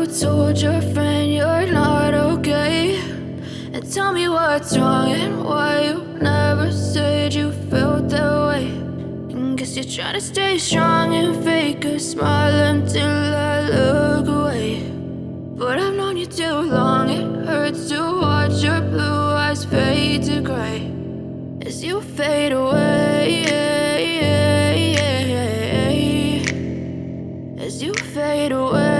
told your friend you're not okay, and tell me what's wrong and why you never said you felt that way. And guess you're trying to stay strong and fake a smile until I look away. But I've known you too long, it hurts to watch your blue eyes fade to gray as you fade away, as you fade away.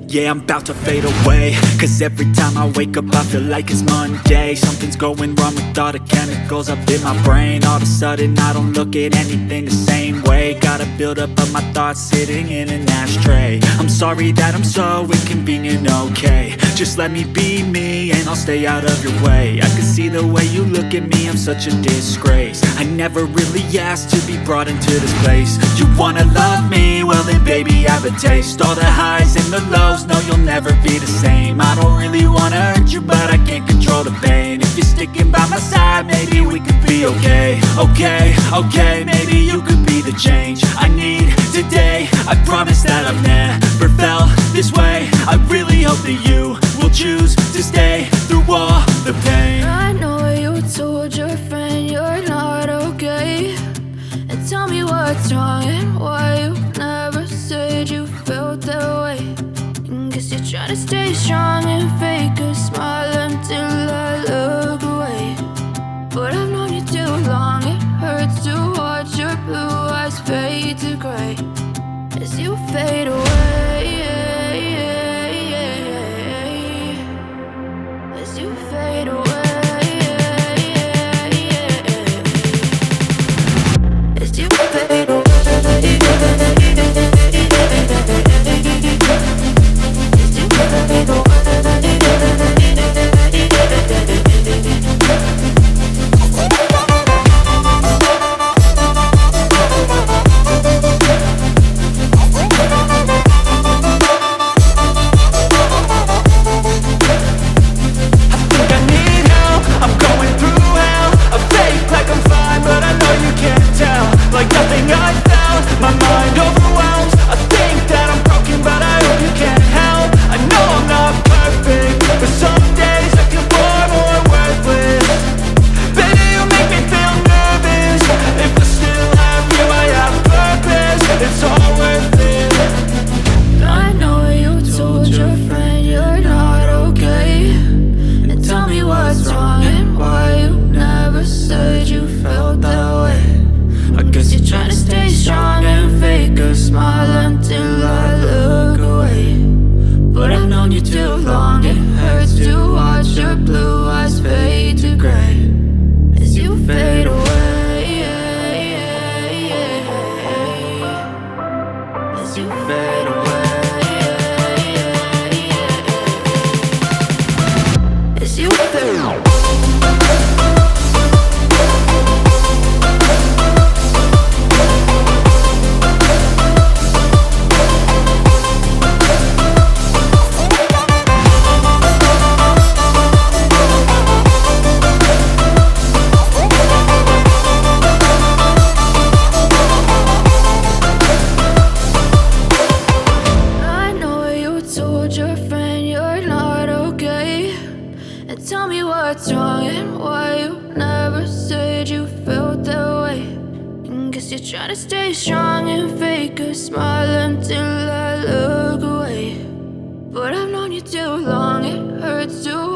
Yeah, I'm about to fade away, cause every time I wake up I feel like it's Monday. Something's going wrong with all the chemicals up in my brain. All of a sudden I don't look at anything the same way. Got a buildup of my thoughts sitting in an ashtray. I'm sorry that I'm so inconvenient, okay. Just let me be me and I'll stay out of your way. I can see the way you look at me, I'm such a disgrace. I never really asked to be brought into this place. You wanna love me? Well then baby, have a taste. All the highs and the lows, no, you'll never be the same. I don't really wanna hurt you, but I can't control the pain. If you're sticking by my side, maybe we could be okay. Okay, maybe you could be the change I need today. I promise that I've never felt this way. I really hope that you will choose to stay through all the pain. I know you told your friend you're not okay, and tell me what's wrong and why you never said you felt that way. Guess you're trying to stay strong and fake a smile until I look away. But I've known you too long, it hurts to watch your blue eyes fade to gray as you fade away, as you fade away, as you fade away. Tell me what's wrong and why you never said you felt that way. And guess you're trying to stay strong and fake a smile until I look away. But I've known you too long, it hurts to